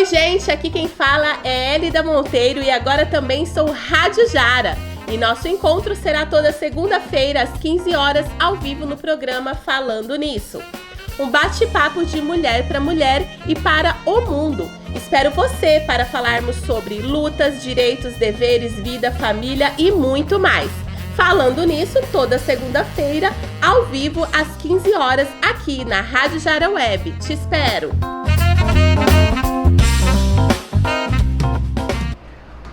Oi, gente, aqui quem fala é Elida Monteiro e agora também sou Rádio Jara. E nosso encontro será toda segunda-feira às 15 horas ao vivo no programa Falando Nisso. Um bate-papo de mulher para mulher e para o mundo. Espero você para falarmos sobre lutas, direitos, deveres, vida, família e muito mais. Falando Nisso, toda segunda-feira, ao vivo, às 15 horas, aqui na Rádio Jara Web. Te espero!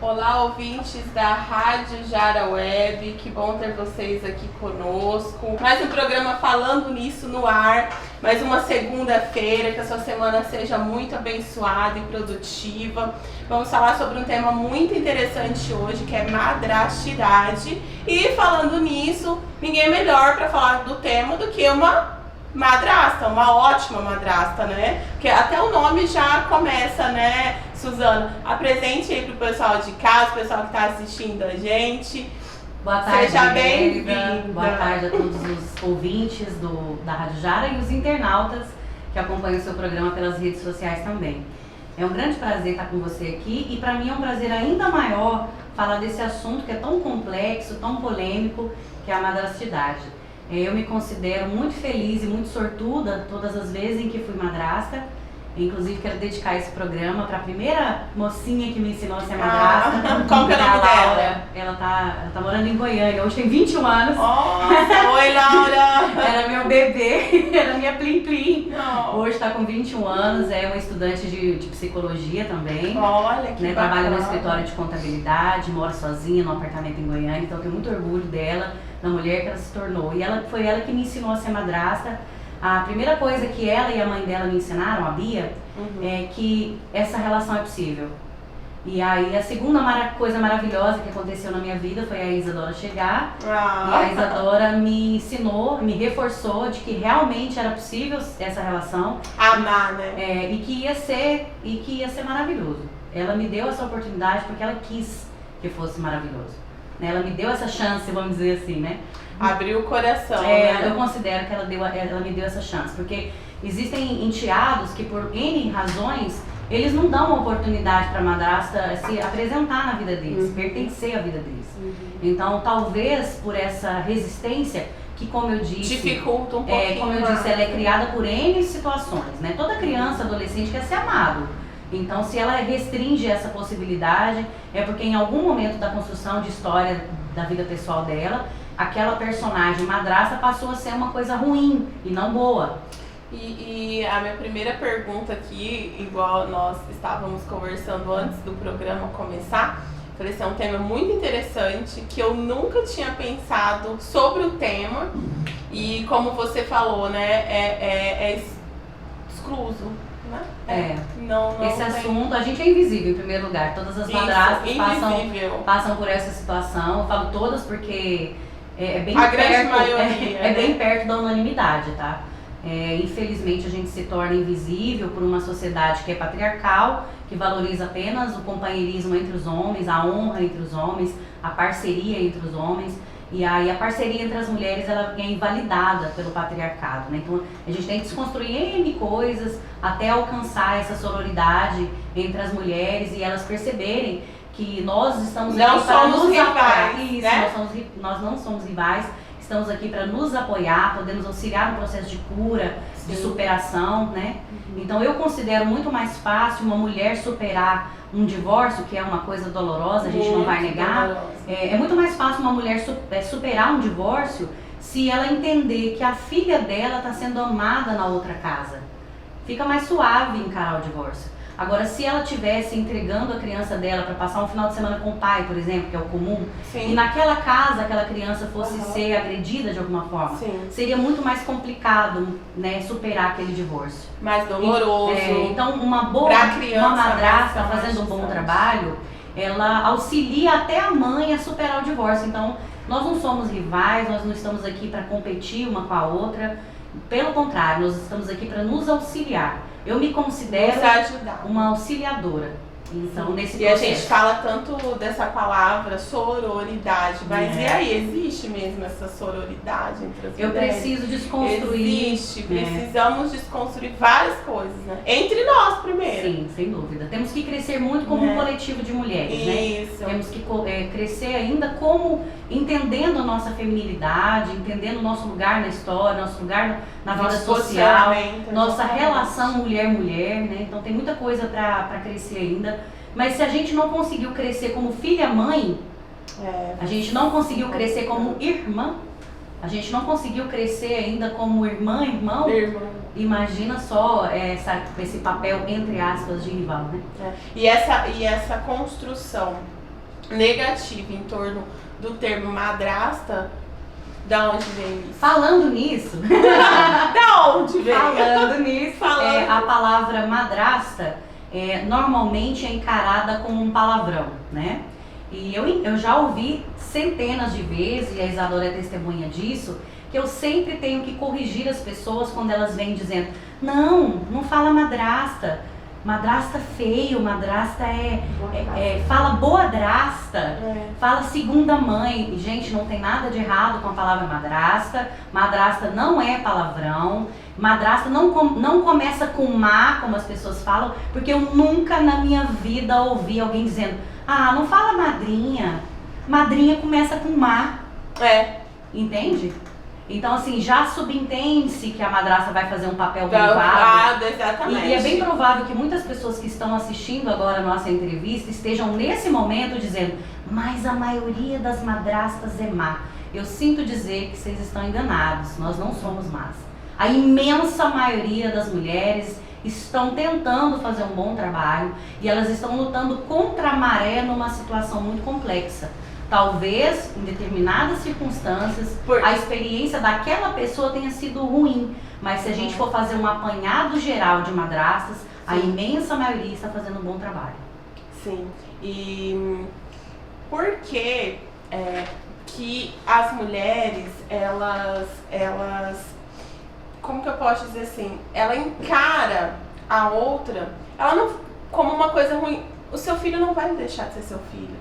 Olá, ouvintes da Rádio Jara Web, que bom ter vocês aqui conosco. Mais um programa Falando Nisso no ar, mais uma segunda-feira, que a sua semana seja muito abençoada e produtiva. Vamos falar sobre um tema muito interessante hoje, que é madrastidade. E falando nisso, ninguém melhor para falar do tema do que uma madrasta, uma ótima madrasta, né? Porque até o nome já começa, né, Suzana? Apresente aí pro pessoal de casa, o pessoal que está assistindo a gente. Boa tarde, seja bem-vinda. Boa tarde a todos os ouvintes da Rádio Jara e os internautas que acompanham o seu programa pelas redes sociais também. É um grande prazer estar com você aqui e para mim é um prazer ainda maior falar desse assunto que é tão complexo, tão polêmico, que é a madrastidade. Eu me considero muito feliz e muito sortuda todas as vezes em que fui madrasta. Inclusive quero dedicar esse programa para a primeira mocinha que me ensinou a ser madrasta. Qual que é o nome dela? Ela tá morando em Goiânia, hoje tem 21 anos. Nossa, oi Laura! Era meu bebê, era minha Plim Plim. Não. Hoje está com 21 anos, é uma estudante de psicologia também. Olha que bacana. Trabalha no escritório de contabilidade, mora sozinha num apartamento em Goiânia, então eu tenho muito orgulho dela, da mulher que ela se tornou. E foi ela que me ensinou a ser madrasta. A primeira coisa que ela e a mãe dela me ensinaram, a Bia, é que essa relação é possível. E aí a segunda coisa maravilhosa que aconteceu na minha vida foi a Isadora chegar. E a Isadora me ensinou, me reforçou de que realmente era possível essa relação. Amar, né? E que ia ser maravilhoso. Ela me deu essa oportunidade porque ela quis que fosse maravilhoso. Ela me deu essa chance, vamos dizer assim, né? Abriu o coração, né? Eu considero que ela me deu essa chance, porque existem enteados que por N razões, eles não dão uma oportunidade para a madrasta se apresentar na vida deles, pertencer à vida deles. Então, talvez por essa resistência, que como eu disse, dificulta um pouquinho. Como eu disse, ela é criada por N situações, né? Toda criança, adolescente quer ser amado. Então, se ela restringe essa possibilidade, é porque em algum momento da construção de história da vida pessoal dela, aquela personagem madrasta passou a ser uma coisa ruim e não boa. E a minha primeira pergunta aqui, igual nós estávamos conversando antes do programa começar, falei assim, é um tema muito interessante, que eu nunca tinha pensado sobre o tema, e como você falou, né, é excluso. Não esse assunto, a gente é invisível em primeiro lugar. Todas as madrastas passam por essa situação. Eu falo todas porque é bem bem perto da unanimidade, tá? Infelizmente a gente se torna invisível por uma sociedade que é patriarcal, que valoriza apenas o companheirismo entre os homens, a honra entre os homens, a parceria entre os homens. E aí a parceria entre as mulheres ela é invalidada pelo patriarcado, né? Então a gente tem que desconstruir N coisas até alcançar essa sororidade entre as mulheres e elas perceberem que nós estamos aqui para nos apoiar. Isso, né? Nós não somos rivais, estamos aqui para nos apoiar, podemos auxiliar no processo de cura, de superação, né? Então eu considero muito mais fácil uma mulher superar um divórcio, que é uma coisa dolorosa, a gente não vai negar. É muito mais fácil uma mulher superar um divórcio se ela entender que a filha dela está sendo amada na outra casa. Fica mais suave encarar o divórcio. Agora, se ela estivesse entregando a criança dela para passar um final de semana com o pai, por exemplo, que é o comum, e naquela casa aquela criança fosse ser agredida de alguma forma, seria muito mais complicado, né, superar aquele divórcio. Mais doloroso. Então, uma madrasta fazendo um bom trabalho, ela auxilia até a mãe a superar o divórcio. Então, nós não somos rivais, nós não estamos aqui para competir uma com a outra. Pelo contrário, nós estamos aqui para nos auxiliar. Eu me considero uma auxiliadora. Então, nesse processo. E a gente fala tanto dessa palavra sororidade, mas e aí, existe mesmo essa sororidade entre as mulheres? Eu preciso desconstruir. Existe, precisamos desconstruir várias coisas, né? Entre nós primeiro. Sim, sem dúvida. Temos que crescer muito como um coletivo de mulheres, Isso. Né? Temos que crescer ainda como entendendo a nossa feminilidade, entendendo o nosso lugar na história, nosso lugar na vida social, nossa relação mulher-mulher, né? Então tem muita coisa para crescer ainda. Mas se a gente não conseguiu crescer como filha-mãe, a gente não conseguiu crescer como irmã, a gente não conseguiu crescer ainda como irmão, imagina só esse papel, entre aspas, de rival, né? E essa construção negativa em torno do termo madrasta, da onde vem isso? Falando nisso, da onde vem? Falando nisso, a palavra madrasta normalmente é encarada como um palavrão, né? E eu já ouvi centenas de vezes, e a Isadora é testemunha disso, que eu sempre tenho que corrigir as pessoas quando elas vêm dizendo: não fala madrasta, madrasta feio, madrasta fala boadrasta, fala segunda mãe. E, gente, não tem nada de errado com a palavra madrasta, madrasta não é palavrão, madrasta não começa com má, como as pessoas falam, porque eu nunca na minha vida ouvi alguém dizendo: não fala madrinha, madrinha começa com má. Entende? Então, assim, já subentende-se que a madrasta vai fazer um papel privado. Exatamente. E é bem provável que muitas pessoas que estão assistindo agora a nossa entrevista estejam nesse momento dizendo: mas a maioria das madrastas é má. Eu sinto dizer que vocês estão enganados, nós não somos más. A imensa maioria das mulheres estão tentando fazer um bom trabalho e elas estão lutando contra a maré numa situação muito complexa. Talvez, em determinadas circunstâncias, a experiência daquela pessoa tenha sido ruim, mas se a gente for fazer um apanhado geral de madrastas, a imensa maioria está fazendo um bom trabalho. Sim. E por que que as mulheres, elas, como que eu posso dizer assim, ela encara a outra, ela não como uma coisa ruim. O seu filho não vai deixar de ser seu filho.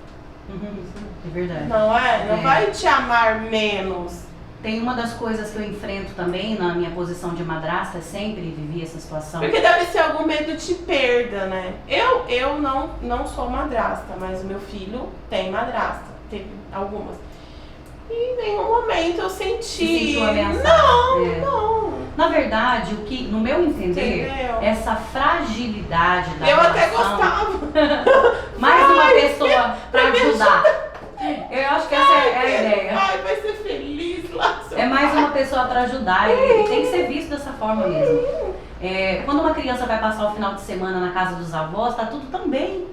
É verdade. Não é? Não vai te amar menos. Tem uma das coisas que eu enfrento também na minha posição de madrasta, sempre vivi essa situação. Porque deve ser algum medo de perda, né? Eu não sou madrasta, mas o meu filho tem madrasta. Teve algumas. E em nenhum momento eu senti. Sentiu ameaçado? Não. Na verdade, o que, no meu entender, essa fragilidade da relação, até gostava. Mais uma pessoa pra ajudar. Eu acho que essa é a ideia. Vai ser feliz lá. É mais uma pessoa pra ajudar e tem que ser visto dessa forma mesmo. Quando uma criança vai passar o final de semana na casa dos avós, tá tudo tão bem.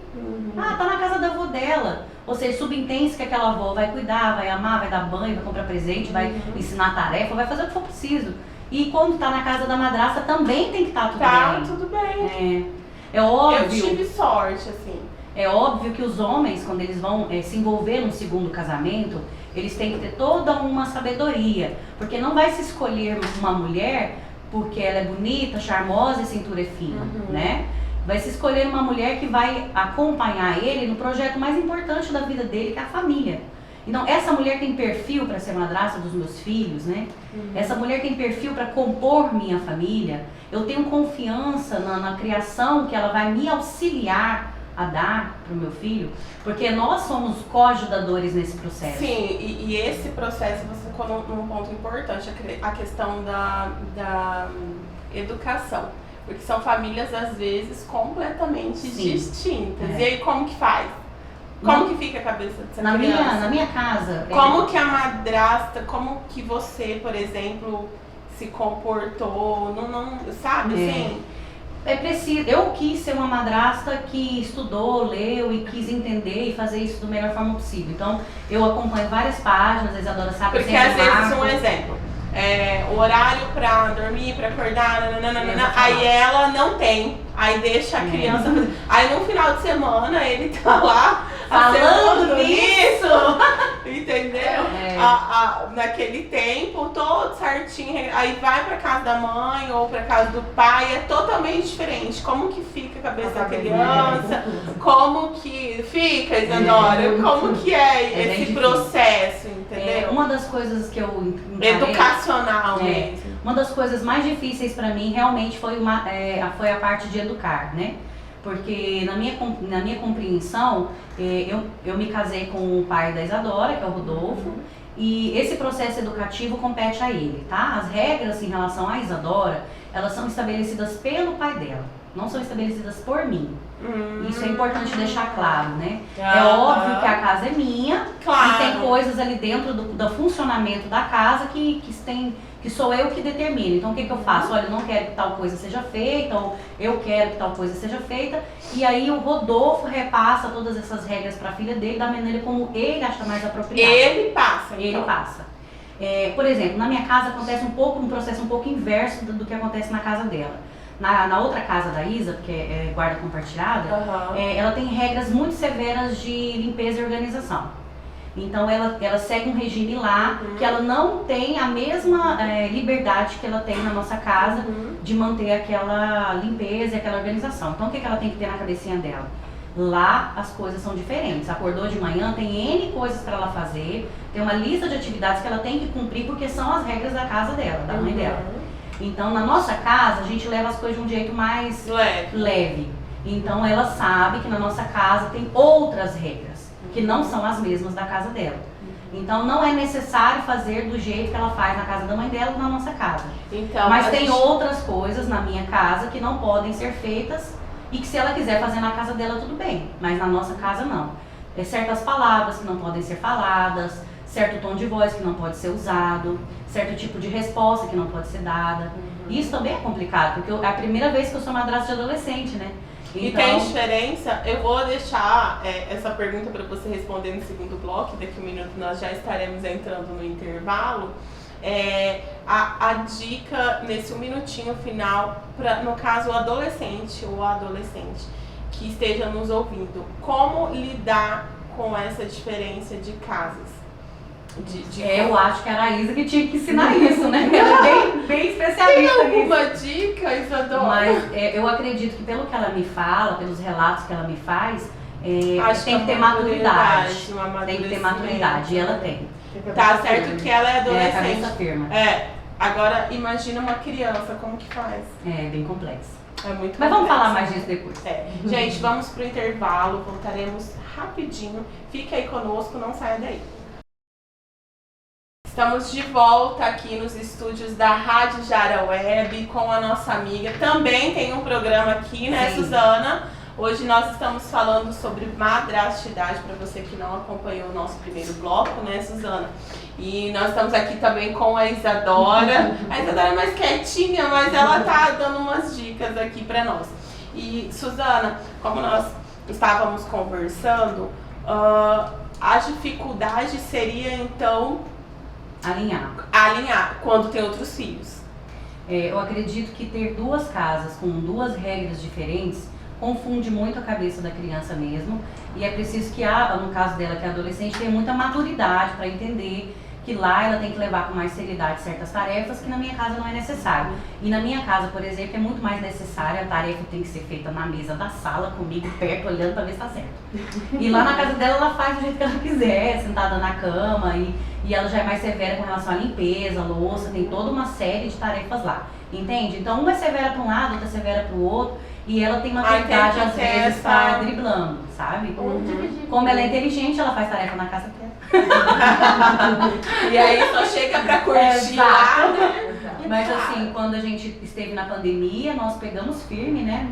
Tá na casa da avó dela. Ou seja, subentende que aquela avó vai cuidar, vai amar, vai dar banho, vai comprar presente, vai ensinar tarefa, vai fazer o que for preciso. E quando tá na casa da madrasta também tem que estar tudo bem. Tá tudo bem. É óbvio. Eu tive sorte, assim. É óbvio que os homens, quando eles vão se envolver num segundo casamento, eles têm que ter toda uma sabedoria. Porque não vai se escolher uma mulher porque ela é bonita, charmosa e cintura fina, né? Vai se escolher uma mulher que vai acompanhar ele no projeto mais importante da vida dele, que é a família. Então, essa mulher tem perfil para ser madrasta dos meus filhos, né? Essa mulher tem perfil para compor minha família. Eu tenho confiança na criação que ela vai me auxiliar a dar para o meu filho, porque nós somos coajudadores nesse processo. Sim, e esse processo você colocou num ponto importante, a questão da educação. Porque são famílias, às vezes, completamente distintas. E aí, como que faz? Como que fica a cabeça dessa criança? Na minha casa... Como que a madrasta, como que você, por exemplo, se comportou? Não sabe, assim? É preciso. Eu quis ser uma madrasta que estudou, leu e quis entender e fazer isso da melhor forma possível. Então, eu acompanho várias páginas, a Isadora sabe. Porque às vezes, um exemplo, o horário pra dormir, pra acordar, aí ela não tem. Aí deixa a criança fazer. Aí no final de semana ele tá lá Falando nisso! Entendeu? Naquele tempo, todo certinho, aí vai pra casa da mãe ou pra casa do pai, é totalmente diferente. Como que fica a cabeça da criança? Como que fica, Isadora? Como que é esse processo, entendeu? Uma das coisas que eu educacional mesmo. Uma das coisas mais difíceis pra mim realmente foi a parte de educar, né? Porque na minha compreensão, eu me casei com o pai da Isadora, que é o Rodolfo, e esse processo educativo compete a ele, tá? As regras em relação à Isadora, elas são estabelecidas pelo pai dela, não são estabelecidas por mim. Isso é importante deixar claro, né? É óbvio que a casa é minha, e tem coisas ali dentro do funcionamento da casa que sou eu que determino. Então o que eu faço? Olha, eu não quero que tal coisa seja feita, ou eu quero que tal coisa seja feita. E aí o Rodolfo repassa todas essas regras para a filha dele da maneira como ele acha mais apropriado. Ele passa, então. Ele passa. Por exemplo, na minha casa acontece um processo um pouco inverso do que acontece na casa dela. Na outra casa da Isa, que é guarda compartilhada, ela tem regras muito severas de limpeza e organização. Então ela segue um regime lá que ela não tem a mesma liberdade que ela tem na nossa casa de manter aquela limpeza e aquela organização. Então o que ela tem que ter na cabecinha dela? Lá as coisas são diferentes. Acordou de manhã, tem N coisas para ela fazer, tem uma lista de atividades que ela tem que cumprir porque são as regras da casa dela, da mãe dela. Então na nossa casa a gente leva as coisas de um jeito mais leve. Então ela sabe que na nossa casa tem outras regras que não são as mesmas da casa dela. Então não é necessário fazer do jeito que ela faz na casa da mãe dela ou na nossa casa. Então, mas tem outras coisas na minha casa que não podem ser feitas e que se ela quiser fazer na casa dela tudo bem, mas na nossa casa não. Certas palavras que não podem ser faladas, certo tom de voz que não pode ser usado, certo tipo de resposta que não pode ser dada. Isso também é complicado, porque é a primeira vez que eu sou madrasta de adolescente, né? E tem diferença, eu vou deixar essa pergunta para você responder no segundo bloco, daqui a um minuto nós já estaremos entrando no intervalo. A dica nesse um minutinho final, no caso o adolescente ou a adolescente que esteja nos ouvindo, como lidar com essa diferença de casas? Eu acho que era a Isa que tinha que ensinar isso, né? Ela é bem especialista. Tem alguma dica, Isadora? Mas eu acredito que pelo que ela me fala, pelos relatos que ela me faz, tem que ter maturidade. Tem que ter maturidade, e ela tem. Tá certo que ela é adolescente. É a cabeça firme. Agora imagina uma criança, como que faz? É bem complexo. É muito complexo. Mas vamos falar mais disso depois. Gente, vamos pro intervalo, voltaremos rapidinho. Fique aí conosco, não saia daí. Estamos de volta aqui nos estúdios da Rádio Jara Web com a nossa amiga. Também tem um programa aqui, né, sim, Suzana? Hoje nós estamos falando sobre madrastidade, para você que não acompanhou o nosso primeiro bloco, né, Suzana? E nós estamos aqui também com a Isadora. A Isadora é mais quietinha, mas ela tá dando umas dicas aqui para nós. E, Suzana, como nós estávamos conversando, a dificuldade seria, então... Alinhar quando tem outros filhos. Eu acredito que ter duas casas com duas regras diferentes confunde muito a cabeça da criança mesmo. E é preciso que, no caso dela, que é adolescente, tenha muita maturidade para entender que lá ela tem que levar com mais seriedade certas tarefas que na minha casa não é necessário. E na minha casa, por exemplo, é muito mais necessária, a tarefa tem que ser feita na mesa da sala, comigo perto, olhando para ver se está certo. E lá na casa dela, ela faz do jeito que ela quiser, sentada na cama, e ela já é mais severa com relação à limpeza, louça, tem toda uma série de tarefas lá. Entende? Então uma é severa para um lado, outra é severa para o outro, e ela tem maturidade às vezes para driblando, sabe? Como ela é inteligente, ela faz tarefa na casa dela. E aí só chega pra curtir lá, né? Mas assim, quando a gente esteve na pandemia, nós pegamos firme, né?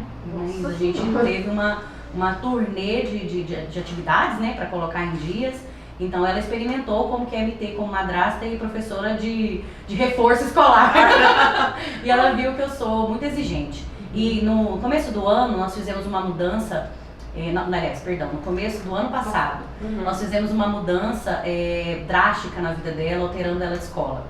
A gente teve uma turnê de atividades, né, para colocar em dias. Então ela experimentou como que é me ter como madrasta e professora de reforço escolar. E ela viu que eu sou muito exigente. E no começo do ano nós fizemos uma mudança, no começo do ano passado, nós fizemos uma mudança drástica na vida dela, alterando ela de escola.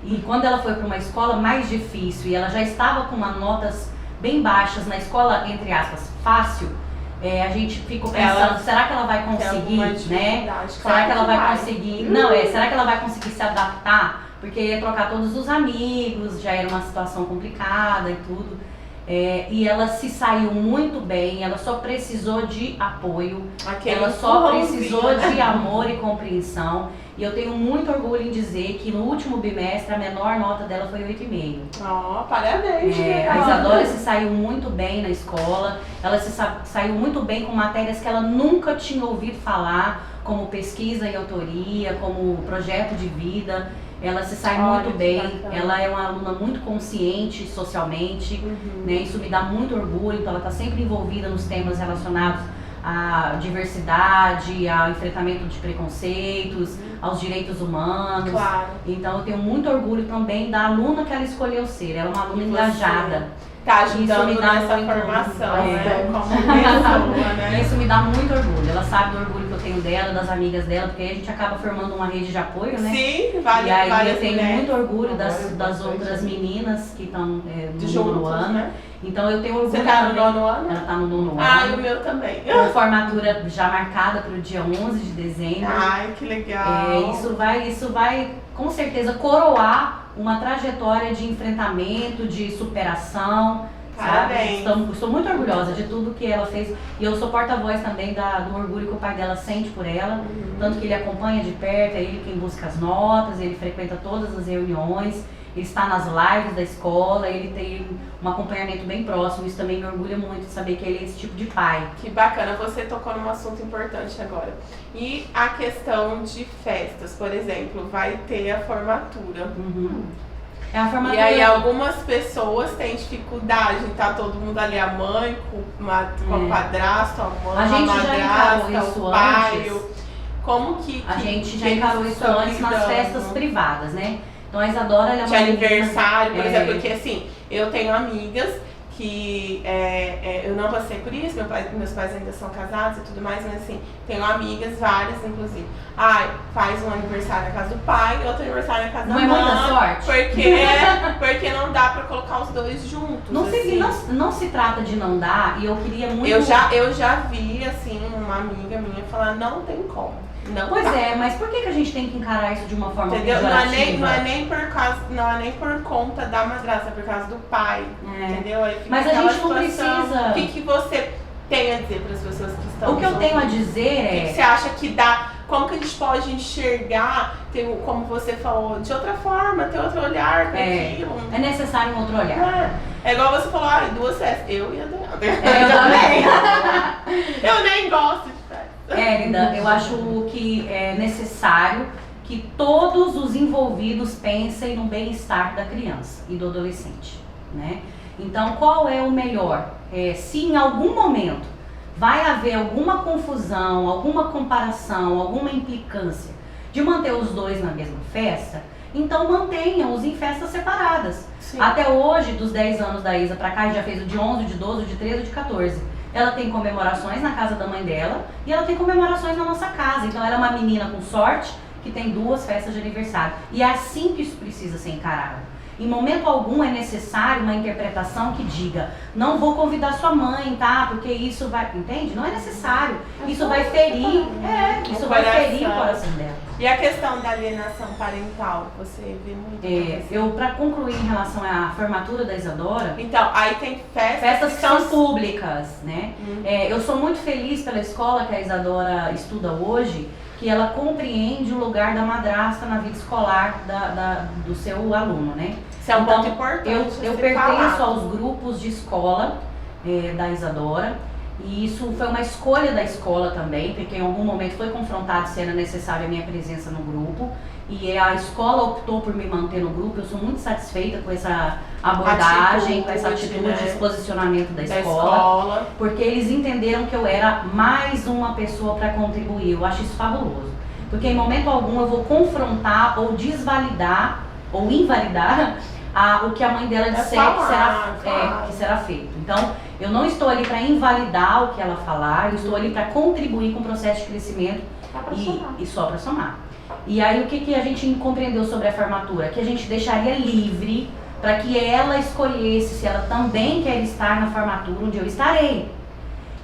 E quando ela foi para uma escola mais difícil e ela já estava com notas bem baixas na escola, entre aspas, fácil, a gente fica pensando, será que ela vai conseguir, né? Será que ela vai conseguir? Não, será que ela vai conseguir se adaptar? Porque ia trocar todos os amigos, já era uma situação complicada e tudo. E ela se saiu muito bem, ela só precisou de apoio, ela só precisou de amor e compreensão. E eu tenho muito orgulho em dizer que no último bimestre a menor nota dela foi 8,5. Parabéns! A Isadora se saiu muito bem na escola, ela saiu muito bem com matérias que ela nunca tinha ouvido falar, como pesquisa e autoria, como projeto de vida. Ela se sai muito bem, ela é uma aluna muito consciente socialmente, né? Isso me dá muito orgulho, então ela está sempre envolvida nos temas relacionados à diversidade, ao enfrentamento de preconceitos, aos direitos humanos. Então eu tenho muito orgulho também da aluna que ela escolheu ser, ela é uma aluna engajada. Tá ajudando nessa formação, né? Como pessoa, né? Isso me dá muito orgulho. Ela sabe do orgulho que eu tenho dela, das amigas dela, porque aí a gente acaba formando uma rede de apoio, né? Sim, E aí eu tenho muito orgulho das outras meninas que estão no nono ano. Né? Então eu tenho orgulho. Você tá no nono ano? Ela tá no nono ano. Ah, e o meu também. Com formatura já marcada para o dia 11 de dezembro. Ai, que legal. Isso vai com certeza coroar uma trajetória de enfrentamento, de superação. Parabéns. Estou muito orgulhosa de tudo que ela fez. E eu sou porta-voz também do orgulho que o pai dela sente por ela. Tanto que ele acompanha de perto, é ele quem busca as notas, ele frequenta todas as reuniões, ele está nas lives da escola, ele tem um acompanhamento bem próximo. Isso também me orgulha muito de saber que ele é esse tipo de pai. Que bacana, você tocou num assunto importante agora. E a questão de festas, por exemplo, vai ter a formatura. A formatura. E aí algumas pessoas têm dificuldade em estar todo mundo ali, a mãe com o padrasto, a mãe, a madrasta, o pai. Como que a gente já encarou isso antes nas festas privadas, né? Então a Isadora, ela é uma de aniversário, por exemplo, porque assim, eu tenho amigas que eu não passei por isso, meus pais ainda são casados e tudo mais, mas assim, tenho amigas, várias inclusive. Faz um aniversário na casa do pai e outro aniversário na casa da mãe. Não é muita sorte? Porque não dá pra colocar os dois juntos. Não se trata de não dar, e eu queria muito... Eu já vi, assim, uma amiga minha falar, não tem como. Mas por que a gente tem que encarar isso de uma forma pejorativa? Não é nem por conta da madrasta, é por causa do pai, entendeu? Mas a gente não precisa... O que você tem a dizer para as pessoas que estão... O que eu tenho a dizer O que você acha que dá... Como que a gente pode enxergar, como você falou, de outra forma, ter outro olhar para aquilo? É necessário um outro olhar. É igual você falou, 2 festas. Eu ia dar. Eu também. Eu nem gosto de festa. Linda, eu acho que é necessário que todos os envolvidos pensem no bem-estar da criança e do adolescente, né? Então, qual é o melhor? Se em algum momento vai haver alguma confusão, alguma comparação, alguma implicância de manter os dois na mesma festa, então mantenham-os em festas separadas. Sim. Até hoje, dos 10 anos da Isa pra cá, a gente já fez o de 11, o de 12, o de 13, o de 14. Ela tem comemorações na casa da mãe dela e ela tem comemorações na nossa casa. Então ela é uma menina com sorte que tem 2 festas de aniversário. E é assim que isso precisa ser encarado. Em momento algum é necessário uma interpretação que diga, não vou convidar sua mãe, tá? Porque isso vai... Entende? Não é necessário. Isso vai ferir, isso vai ferir o coração dela. E a questão da alienação parental, você vê muito? Pra concluir em relação à formatura da Isadora... Então, aí tem festas que são públicas, né? Eu sou muito feliz pela escola que a Isadora estuda hoje, que ela compreende o lugar da madrasta na vida escolar do seu aluno, né? Isso é um ponto importante. Eu pertenço aos grupos de escola da Isadora, e isso foi uma escolha da escola também, porque em algum momento foi confrontado se era necessária a minha presença no grupo, e a escola optou por me manter no grupo. Eu sou muito satisfeita com essa abordagem, com essa atitude, esse posicionamento da escola, porque eles entenderam que eu era mais uma pessoa para contribuir. Eu acho isso fabuloso, porque em momento algum eu vou confrontar ou desvalidar ou invalidar o que a mãe dela disser que será feito. Então, eu não estou ali para invalidar o que ela falar, eu estou ali para contribuir com o processo de crescimento e só para somar. E aí o que a gente compreendeu sobre a formatura? Que a gente deixaria livre para que ela escolhesse se ela também quer estar na formatura onde eu estarei.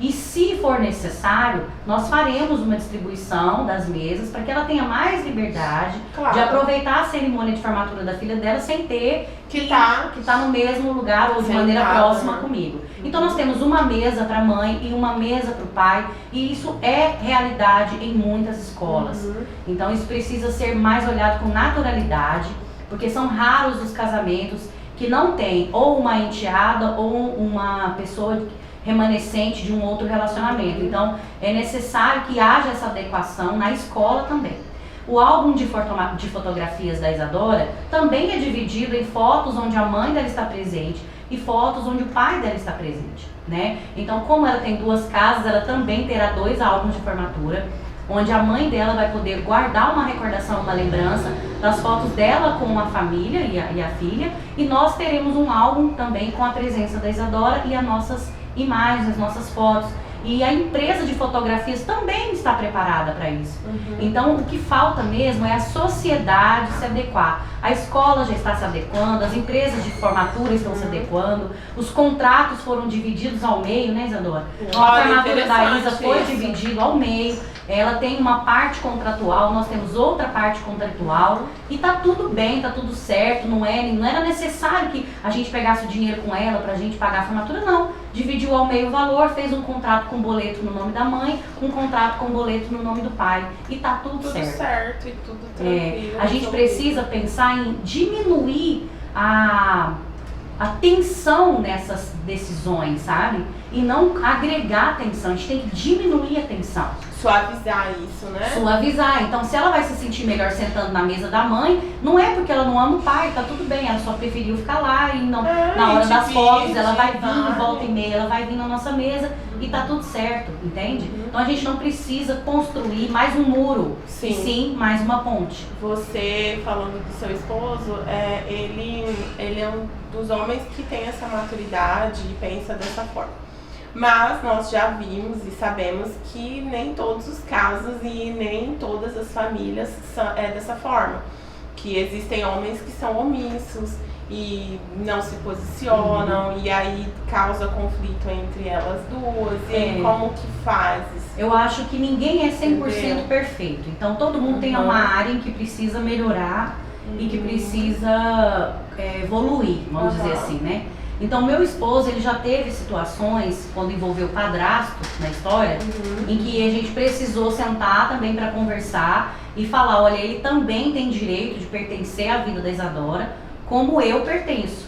E se for necessário, nós faremos uma distribuição das mesas para que ela tenha mais liberdade de aproveitar a cerimônia de formatura da filha dela sem ter que tá no mesmo lugar ou de maneira próxima comigo. Então nós temos uma mesa para a mãe e uma mesa para o pai, e isso é realidade em muitas escolas. Então isso precisa ser mais olhado com naturalidade, porque são raros os casamentos que não tem ou uma enteada ou uma pessoa remanescente de um outro relacionamento. Então é necessário que haja essa adequação na escola também. O álbum de fotografias da Isadora também é dividido em fotos onde a mãe dela está presente e fotos onde o pai dela está presente, né? Então, como ela tem 2 casas, ela também terá 2 álbuns de formatura, onde a mãe dela vai poder guardar uma recordação, uma lembrança das fotos dela com a família e a filha, e nós teremos um álbum também com a presença da Isadora e as nossas imagens, as nossas fotos. E a empresa de fotografias também está preparada para isso. Então, o que falta mesmo é a sociedade se adequar. A escola já está se adequando, as empresas de formatura estão se adequando, os contratos foram divididos ao meio, né, Isadora? Então, a formatura da Isa foi dividida ao meio. Ela tem uma parte contratual, nós temos outra parte contratual, e tá tudo bem, tá tudo certo, não era necessário que a gente pegasse o dinheiro com ela pra gente pagar a formatura, não. Dividiu ao meio o valor, fez um contrato com boleto no nome da mãe, um contrato com boleto no nome do pai, e tá tudo certo. Tudo certo e tudo tranquilo. A gente precisa pensar em diminuir a tensão nessas decisões, sabe? E não agregar tensão, a gente tem que diminuir a tensão. Suavizar isso, né? Suavizar. Então, se ela vai se sentir melhor sentando na mesa da mãe, não é porque ela não ama o pai, tá tudo bem, ela só preferiu ficar lá e não, na hora das fotos ela vai vir, volta e meia, ela vai vir na nossa mesa e tá tudo certo, entende? Então a gente não precisa construir mais um muro, e sim mais uma ponte. Você, falando do seu esposo, ele é um dos homens que tem essa maturidade e pensa dessa forma. Mas nós já vimos e sabemos que nem todos os casos e nem todas as famílias é dessa forma. Que existem homens que são omissos e não se posicionam, e aí causa conflito entre elas duas. E aí como que fazes? Eu acho que ninguém é 100% perfeito. Então todo mundo tem uma área em que precisa melhorar e que precisa evoluir, vamos dizer assim, né? Então, meu esposo, ele já teve situações, quando envolveu o padrasto na história, em que a gente precisou sentar também para conversar e falar, olha, ele também tem direito de pertencer à vida da Isadora, como eu pertenço.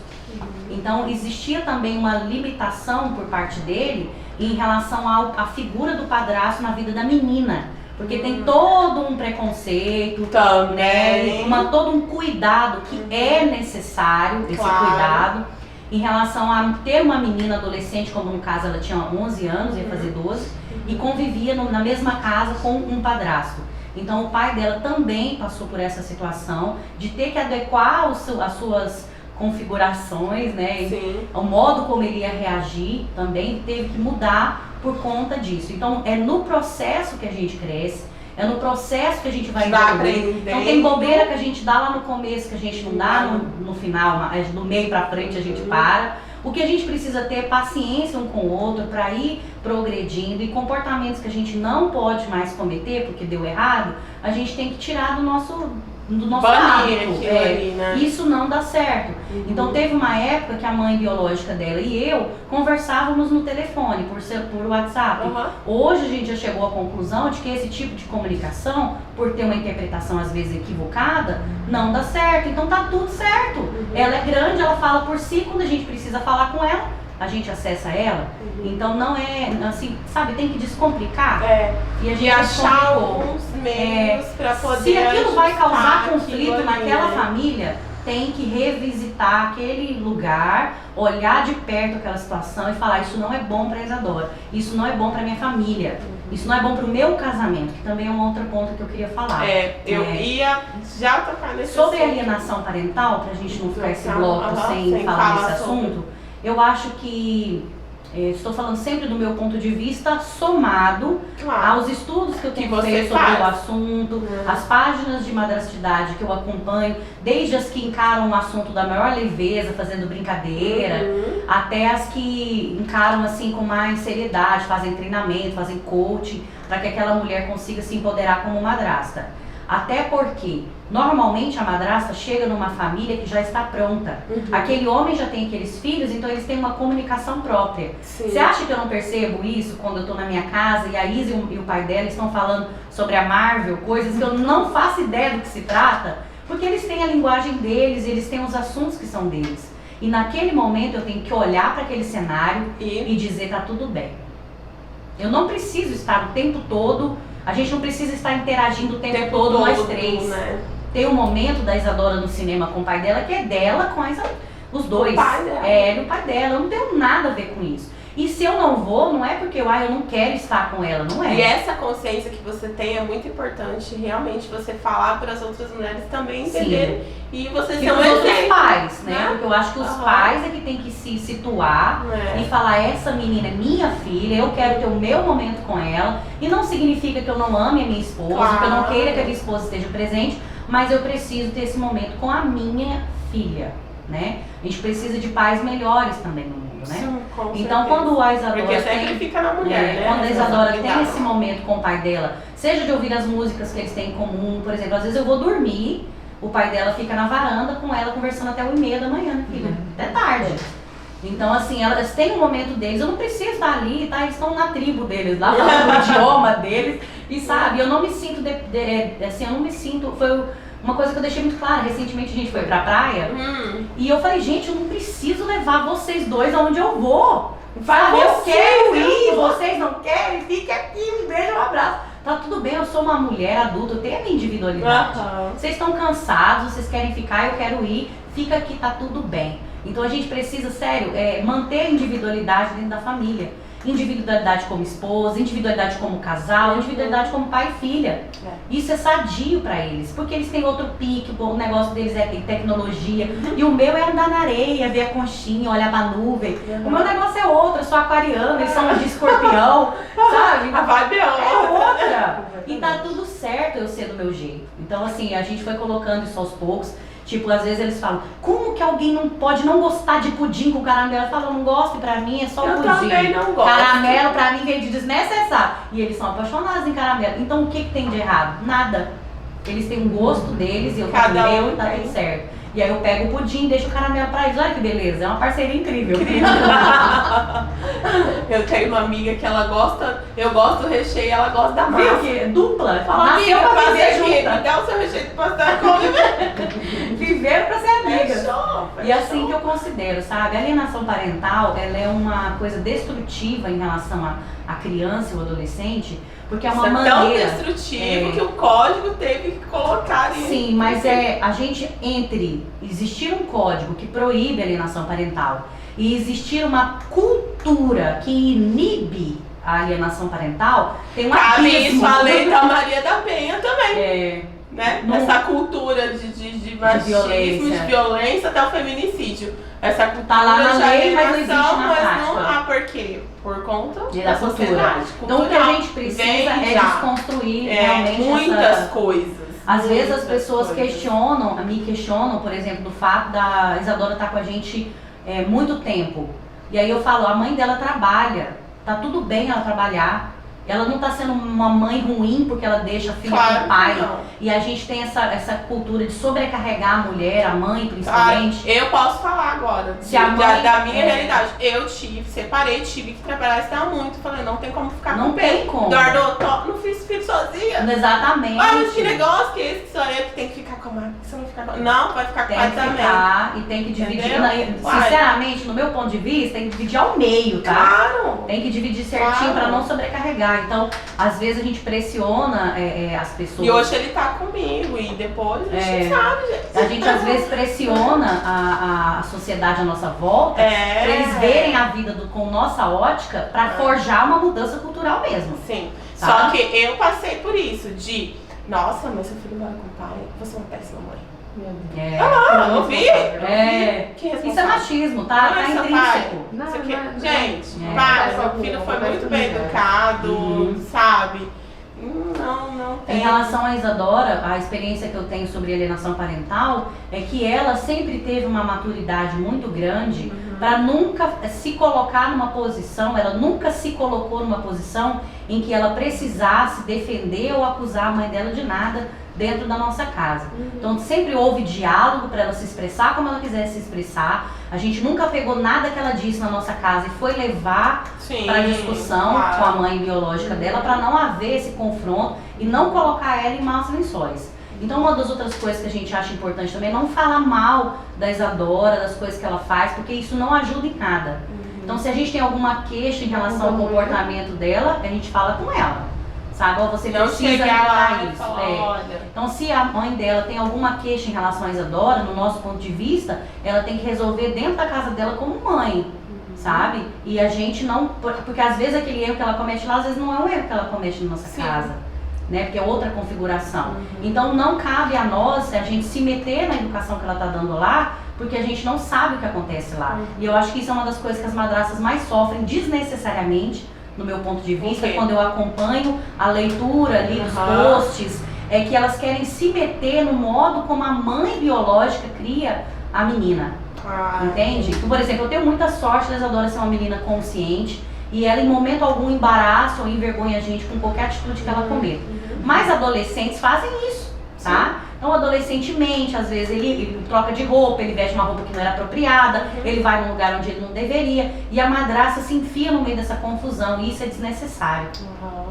Então, existia também uma limitação por parte dele em relação à figura do padrasto na vida da menina. Porque tem todo um preconceito, né, todo um cuidado que é necessário, esse cuidado. Em relação a ter uma menina adolescente, como no caso ela tinha 11 anos, ia fazer 12, e convivia na mesma casa com um padrasto. Então o pai dela também passou por essa situação de ter que adequar as suas configurações, né? O modo como ele ia reagir também teve que mudar por conta disso. Então é no processo que a gente cresce, é no processo que a gente vai evoluir. Então tem bobeira que a gente dá lá no começo, que a gente não dá no final, mas do meio pra frente a gente para. O que a gente precisa ter é paciência um com o outro para ir progredindo, e comportamentos que a gente não pode mais cometer porque deu errado, a gente tem que tirar do nosso hábito. Né? Isso não dá certo. Então teve uma época que a mãe biológica dela e eu conversávamos no telefone, por WhatsApp. Hoje a gente já chegou à conclusão de que esse tipo de comunicação, por ter uma interpretação às vezes equivocada, não dá certo. Então tá tudo certo. Ela é grande, ela fala por si, quando a gente precisa falar com ela, a gente acessa ela. Então não é assim, sabe, tem que descomplicar. E a gente achar alguns meios para poder. Se aquilo vai causar conflito naquela família, tem que revisitar aquele lugar, olhar de perto aquela situação e falar, isso não é bom para Isadora, isso não é bom para minha família, isso não é bom para o meu casamento, que também é um outro ponto que eu queria falar. Eu ia já tocar nesse sobre a alienação parental, para a gente não ficar esse bloco sem falar desse assunto. Eu acho que estou falando sempre do meu ponto de vista somado aos estudos que eu tenho feito sobre o assunto, as páginas de madrastidade que eu acompanho, desde as que encaram o assunto da maior leveza, fazendo brincadeira, até as que encaram assim com mais seriedade, fazem treinamento, fazem coaching, para que aquela mulher consiga se empoderar como madrasta. Até porque, normalmente, a madrasta chega numa família que já está pronta. Aquele homem já tem aqueles filhos, então eles têm uma comunicação própria. Você acha que eu não percebo isso quando eu estou na minha casa e a Isa e o pai dela estão falando sobre a Marvel, coisas que eu não faço ideia do que se trata? Porque eles têm a linguagem deles, eles têm os assuntos que são deles. E naquele momento eu tenho que olhar para aquele cenário e dizer, tá tudo bem. Eu não preciso estar o tempo todo... A gente não precisa estar interagindo o tempo todo, nós três. Né? Tem um momento da Isadora no cinema com o pai dela, que é dela com os dois. O pai dela. O pai dela. Eu não tenho nada a ver com isso. E se eu não vou, não é porque eu não quero estar com ela, não é. E essa consciência que você tem é muito importante, realmente, você falar para as outras mulheres também entenderem. Sim. E você ser um exemplo. Pais, né? Porque eu acho que os pais é que tem que se situar e falar, essa menina é minha filha, eu quero ter o meu momento com ela. E não significa que eu não ame a minha esposa, que eu não queira que a minha esposa esteja presente, mas eu preciso ter esse momento com a minha filha, né? A gente precisa de pais melhores também no mundo. Né? Sim, então quando a Isadora porque sempre fica na mulher, né? Quando a Isadora tem esse momento com o pai dela, seja de ouvir as músicas que eles têm em comum, por exemplo, às vezes eu vou dormir, o pai dela fica na varanda com ela conversando até 1h30 da manhã, filha, até tarde. Então assim, elas têm um momento deles, eu não preciso estar ali, tá? Eles estão na tribo deles, lá falando o idioma deles, e sabe, eu não me sinto, assim, eu não me sinto, foi uma coisa que eu deixei muito clara. Recentemente a gente foi pra praia e eu falei, gente, eu não preciso levar vocês dois aonde eu vou. Sabe, eu quero ir, vocês não querem, fique aqui, um beijo, um abraço. Tá tudo bem, eu sou uma mulher adulta, eu tenho a minha individualidade. Vocês estão cansados, vocês querem ficar, eu quero ir, fica aqui, tá tudo bem. Então a gente precisa, sério, manter a individualidade dentro da família. Individualidade como esposa, individualidade como casal, individualidade como pai e filha. Isso é sadio pra eles, porque eles têm outro pique, o negócio deles é tecnologia. E o meu é andar na areia, ver a conchinha, olhar pra nuvem. O meu negócio é outro, eu sou aquariana, eles são de escorpião, sabe? A vibe é outra. E tá tudo certo eu ser do meu jeito. Então assim, a gente foi colocando isso aos poucos. Tipo, às vezes eles falam, como que alguém não pode não gostar de pudim com caramelo? Eu falo, não gosto, pra mim é só eu pudim. Eu também não gosto. Caramelo pra mim vem de desnecessário. E eles são apaixonados em caramelo. Então o que tem de errado? Nada. Eles têm um gosto deles e eu tenho o meu e tá tudo certo. E aí eu pego o pudim e deixo o caramelo pra eles. Olha que beleza, é uma parceria incrível. Eu tenho uma amiga que ela gosta, eu gosto do recheio e ela gosta da massa. Dupla. Fala, amiga, pra viver junto. Dá o seu recheio de pastel comigo. Viveram pra ser amigas. Fechou. E assim que eu considero, sabe? A alienação parental, ela é uma coisa destrutiva em relação à criança e ao adolescente, porque é uma maneira... tão destrutivo que o código teve que colocar isso. Sim, mas a gente, entre existir um código que proíbe a alienação parental e existir uma cultura que inibe a alienação parental, tem um abismo. Isso, a lei da Maria da Penha também. Né? Essa cultura de machismo, de violência até o feminicídio. Essa cultura tá lá na lei, mas não existe na prática. Por quê? Por conta da sociedade. Então o que a gente precisa é desconstruir realmente muitas coisas. Às vezes as pessoas me questionam, por exemplo, do fato da Isadora estar com a gente muito tempo. E aí eu falo, a mãe dela trabalha, tá tudo bem ela trabalhar. Ela não está sendo uma mãe ruim porque ela deixa a filha com o pai. Não. E a gente tem essa cultura de sobrecarregar a mulher, a mãe principalmente. Eu posso falar agora da minha realidade. Eu separei, tive que trabalhar, estava muito. Falei, não tem como ficar com o peso. Não tem como. Eduardo, não fiz filho sozinha. Exatamente. Olha, que negócio que esse que sou eu que tem que ficar com a mãe. Você não fica com... Não, vai ficar com o pai também. Tem que ficar e tem que dividir. Sinceramente, no meu ponto de vista, tem que dividir ao meio, tá? Claro. Tem que dividir certinho para não sobrecarregar. Então, às vezes a gente pressiona as pessoas. E hoje ele tá comigo e depois a gente sabe, gente. A gente às vezes pressiona a sociedade à nossa volta pra eles verem a vida com nossa ótica pra forjar uma mudança cultural mesmo. Sim. Tá? Só que eu passei por isso, nossa, mas seu filho mora com o pai, você é uma péssima mãe. Ouvi? Isso é machismo, tá intrínseco. Gente, meu filho foi muito bem educado, sabe? Não tem. Em relação a Isadora, a experiência que eu tenho sobre alienação parental é que ela sempre teve uma maturidade muito grande para nunca se colocar numa posição, ela nunca se colocou numa posição em que ela precisasse defender ou acusar a mãe dela de nada dentro da nossa casa. Então sempre houve diálogo para ela se expressar como ela quisesse se expressar. A gente nunca pegou nada que ela disse na nossa casa e foi levar para discussão com a mãe biológica dela para não haver esse confronto e não colocar ela em maus lençóis. Então uma das outras coisas que a gente acha importante também é não falar mal da Isadora, das coisas que ela faz, porque isso não ajuda em nada. Então se a gente tem alguma queixa em relação ao comportamento dela, a gente fala com ela. Sabe, ou você precisa melhorar isso. Então, se a mãe dela tem alguma queixa em relação a Isadora, no nosso ponto de vista, ela tem que resolver dentro da casa dela como mãe, sabe? E a gente não... Porque às vezes aquele erro que ela comete lá, às vezes não é um erro que ela comete na nossa casa, né? Porque é outra configuração. Então, não cabe a nós a gente se meter na educação que ela está dando lá, porque a gente não sabe o que acontece lá. E eu acho que isso é uma das coisas que as madrastas mais sofrem desnecessariamente, no meu ponto de vista, quando eu acompanho a leitura ali dos posts, é que elas querem se meter no modo como a mãe biológica cria a menina. Entende? Então, por exemplo, eu tenho muita sorte da Isadora ser uma menina consciente e ela em momento algum embaraça ou envergonha a gente com qualquer atitude que ela cometa. Mas adolescentes fazem isso, tá? Então, adolescentemente, às vezes ele troca de roupa, ele veste uma roupa que não era apropriada, ele vai num lugar onde ele não deveria, e a madrasta se enfia no meio dessa confusão, e isso é desnecessário,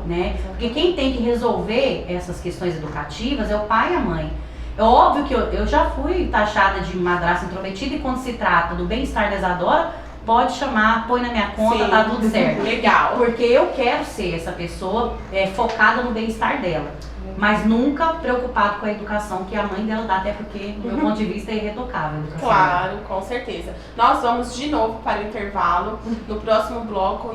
né? Porque quem tem que resolver essas questões educativas é o pai e a mãe. É óbvio que eu já fui taxada de madrasta intrometida, e quando se trata do bem-estar da Isadora, pode chamar, põe na minha conta, tá tudo certo. Legal. Porque eu quero ser essa pessoa focada no bem-estar dela. Mas nunca preocupado com a educação que a mãe dela dá, até porque, do meu ponto de vista, é irretocável a educação. Claro, com certeza. Nós vamos de novo para o intervalo. No próximo bloco,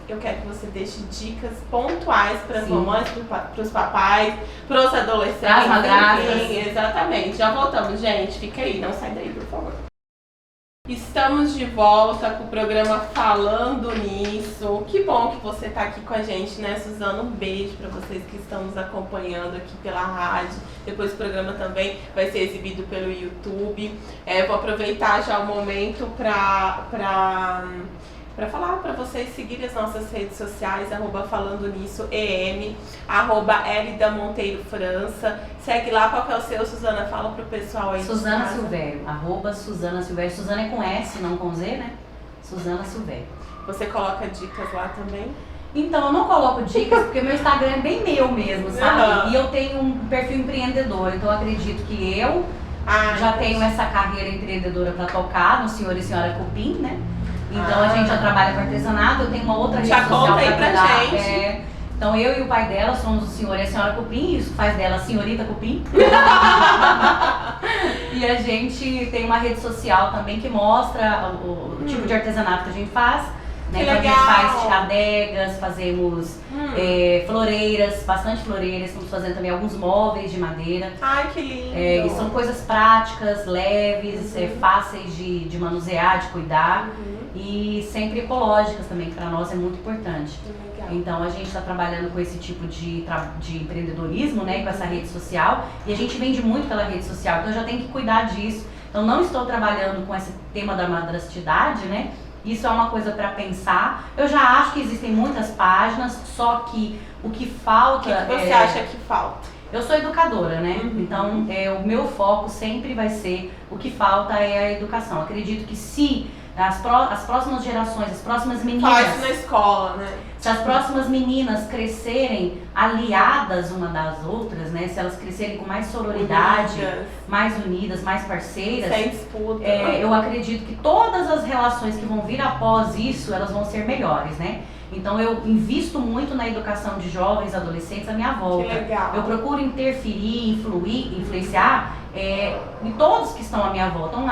eu quero que você deixe dicas pontuais para as mamães, para os papais, para os adolescentes. Para as madrastas. Exatamente. Já voltamos, gente. Fica aí, não sai daí, por favor. Estamos de volta com o programa Falando Nisso. Que bom que você está aqui com a gente, né, Suzana? Um beijo para vocês que estão nos acompanhando aqui pela rádio. Depois o programa também vai ser exibido pelo YouTube. Vou aproveitar já o momento para falar para vocês seguirem as nossas redes sociais, @FalandoNissoEM, @Elida Monteiro França. Segue lá, qual que é o seu, Suzana? Fala pro pessoal aí. Suzana Silvério, @Suzana Silvério. Suzana é com S, não com Z, né? Suzana Silvério. Você coloca dicas lá também? Então, eu não coloco dicas porque meu Instagram é bem meu mesmo, sabe? E eu tenho um perfil empreendedor, então eu acredito que eu já tenho essa carreira empreendedora para tocar no Senhor e Senhora Cupim, né? Então a gente já trabalha com artesanato, eu tenho uma outra rede social conta aí pra gente. Então eu e o pai dela somos o Senhor e a Senhora Cupim, isso faz dela a Senhorita Cupim. E a gente tem uma rede social também que mostra o tipo de artesanato que a gente faz. Né? Então a gente faz adegas, fazemos floreiras, bastante floreiras, estamos fazendo também alguns móveis de madeira. Ai, que lindo! E são coisas práticas, leves, fáceis de manusear, de cuidar e sempre ecológicas também, que para nós é muito importante. Então a gente está trabalhando com esse tipo de empreendedorismo, né, com essa rede social, e a gente vende muito pela rede social, então eu já tenho que cuidar disso. Então não estou trabalhando com esse tema da madrastidade, né? Isso é uma coisa para pensar. Eu já acho que existem muitas páginas, só que o que falta... O que você acha que falta? Eu sou educadora, né? Então o meu foco sempre vai ser o que falta é a educação. Acredito que se as próximas gerações, as próximas meninas... Faz na escola, né? Se as próximas meninas crescerem aliadas uma das outras, né? Se elas crescerem com mais sororidade, mais unidas, mais parceiras, sem disputa. Eu acredito que todas as relações que vão vir após isso, elas vão ser melhores, né? Então eu invisto muito na educação de jovens, adolescentes à minha volta. Que legal. Eu procuro interferir, influenciar e todos que estão à minha volta. Então,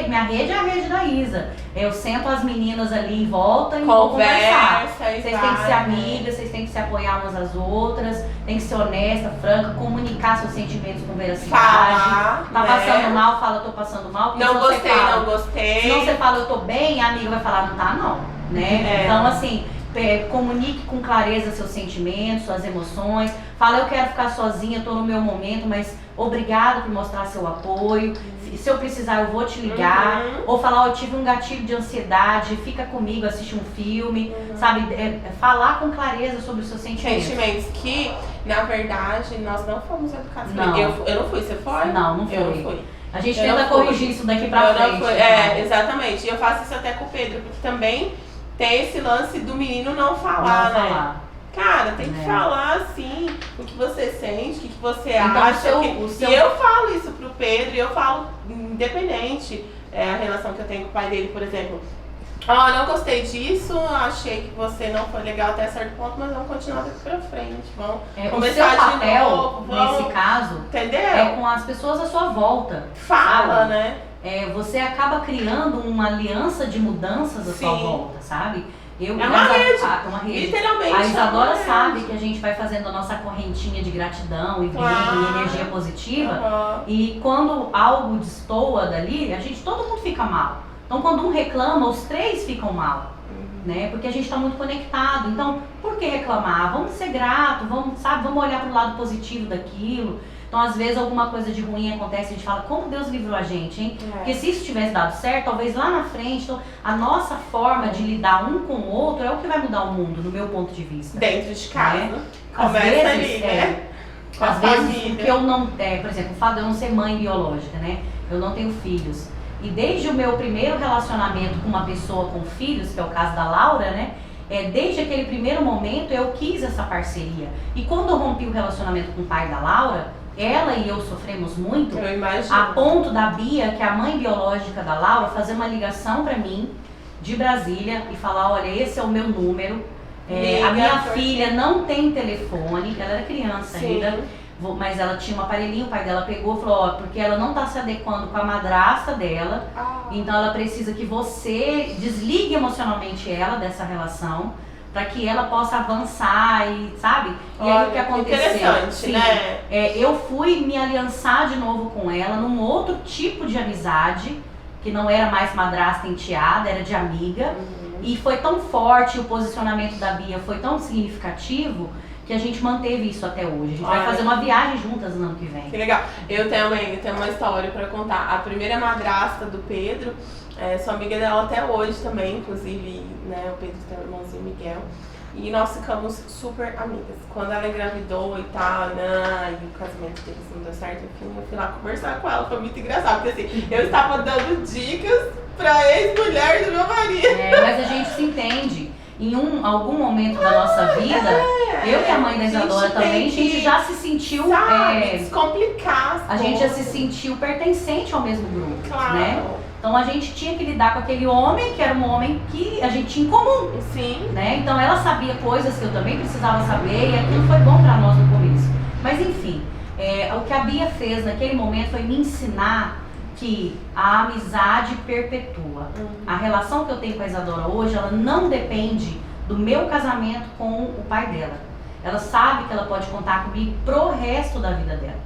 minha rede é a rede da Isa. Eu sento as meninas ali em volta e vou conversar. Vocês têm que ser amigas, vocês têm que se apoiar umas às outras, tem que ser honesta, franca, comunicar seus sentimentos com veracidade. Tá passando mal, fala, tô passando mal. Não gostei, não gostei. Se não você fala, eu tô bem, a amiga vai falar, não tá não, né? Então, assim, comunique com clareza seus sentimentos, suas emoções. Fala, eu quero ficar sozinha, tô no meu momento, mas obrigado por mostrar seu apoio. Se eu precisar, eu vou te ligar. Ou falar, eu tive um gatilho de ansiedade, fica comigo, assiste um filme, sabe? Falar com clareza sobre os seus sentimentos. Sentimentos que, na verdade, nós não fomos educados. Não. Eu não fui, você foi? Não fui. Eu não fui. A gente tenta corrigir isso daqui pra frente. Exatamente. E eu faço isso até com o Pedro, porque também tem esse lance do menino não falar, não né? Falar. Cara, tem que falar assim, o que você sente, o que você então, acha. E eu falo isso pro Pedro, e eu falo, independente, a relação que eu tenho com o pai dele, por exemplo. Não gostei disso, achei que você não foi legal até certo ponto, mas vamos continuar daqui pra frente. Vamos começar o seu papel, de novo. Nesse caso, entendeu? É com as pessoas à sua volta. Fala, sabe? Né? Você acaba criando uma aliança de mudanças à sua volta, sabe? É uma rede. Literalmente. A Isadora sabe que a gente vai fazendo a nossa correntinha de gratidão e energia positiva. E quando algo destoa dali, todo mundo fica mal. Então, quando um reclama, os três ficam mal. Né? Porque a gente está muito conectado. Então, por que reclamar? Vamos ser gratos, vamos olhar para o lado positivo daquilo. Então, às vezes, alguma coisa de ruim acontece e a gente fala, como Deus livrou a gente, hein? Porque se isso tivesse dado certo, talvez lá na frente, então, a nossa forma de lidar um com o outro é o que vai mudar o mundo, no meu ponto de vista. Dentro de casa. Né? Começa vezes, ali, né? Às vezes, porque eu não... por exemplo, o fato de eu não ser mãe biológica, né? Eu não tenho filhos. E desde o meu primeiro relacionamento com uma pessoa com filhos, que é o caso da Laura, né? Desde aquele primeiro momento, eu quis essa parceria. E quando eu rompi o relacionamento com o pai da Laura, ela e eu sofremos muito, a ponto da Bia, que é a mãe biológica da Laura, fazer uma ligação pra mim de Brasília e falar, olha, esse é o meu número, a minha filha não tem telefone, ela era criança ainda, mas ela tinha um aparelhinho, o pai dela pegou e falou, porque ela não tá se adequando com a madrasta dela, então ela precisa que você desligue emocionalmente ela dessa relação, para que ela possa avançar e, sabe? E aí o que aconteceu? Interessante, né? Eu fui me aliançar de novo com ela num outro tipo de amizade, que não era mais madrasta enteada, era de amiga. E foi tão forte, o posicionamento da Bia foi tão significativo, que a gente manteve isso até hoje. A gente vai fazer uma viagem juntas no ano que vem. Que legal. Eu tenho uma história para contar. A primeira madrasta do Pedro, sou amiga dela até hoje também, inclusive, né, o Pedro tem um irmãozinho, Miguel, e nós ficamos super amigas. Quando ela engravidou e tal, e o casamento deles não deu certo, enfim, eu fui lá conversar com ela, foi muito engraçado, porque assim, eu estava dando dicas pra ex-mulher do meu marido. Mas a gente se entende. Em algum momento da nossa vida, eu e a mãe da Isadora também, a gente já se sentiu... descomplicar. A gente já se sentiu pertencente ao mesmo grupo, né? Então a gente tinha que lidar com aquele homem, que era um homem que a gente tinha em comum. Sim. Né? Então ela sabia coisas que eu também precisava saber, e aquilo foi bom pra nós no começo. Mas enfim, o que a Bia fez naquele momento foi me ensinar que a amizade perpetua. A relação que eu tenho com a Isadora hoje, ela não depende do meu casamento com o pai dela. Ela sabe que ela pode contar comigo pro resto da vida dela.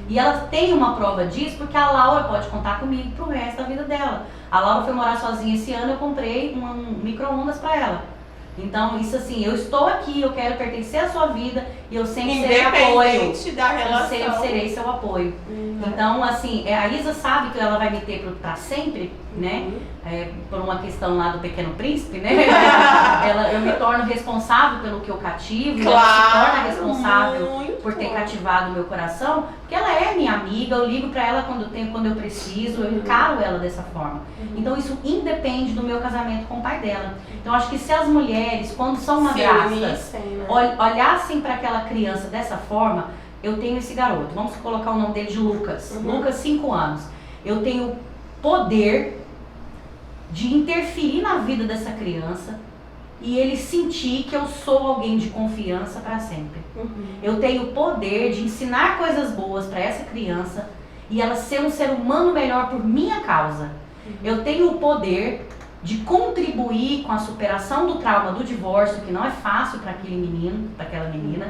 E ela tem uma prova disso porque a Laura pode contar comigo pro resto da vida dela. A Laura foi morar sozinha esse ano, eu comprei um micro-ondas pra ela. Então, isso assim, eu estou aqui, eu quero pertencer à sua vida e eu sempre serei apoio. Independente da relação. Eu serei seu apoio. Então, assim, a Isa sabe que ela vai me ter pra sempre, né? Por uma questão lá do Pequeno Príncipe, né? Eu me torno responsável pelo que eu cativo, e ela se torna responsável por ter cativado o meu coração, porque ela é minha amiga, eu ligo pra ela quando eu preciso, eu encaro ela dessa forma. Então isso independe do meu casamento com o pai dela. Então acho que se as mulheres, quando são madrastas, olhassem para aquela criança dessa forma, eu tenho esse garoto, vamos colocar o nome dele de Lucas, Lucas, 5 anos. Eu tenho poder de interferir na vida dessa criança e ele sentir que eu sou alguém de confiança para sempre. Eu tenho o poder de ensinar coisas boas para essa criança e ela ser um ser humano melhor por minha causa. Eu tenho o poder de contribuir com a superação do trauma do divórcio, que não é fácil para aquele menino, para aquela menina,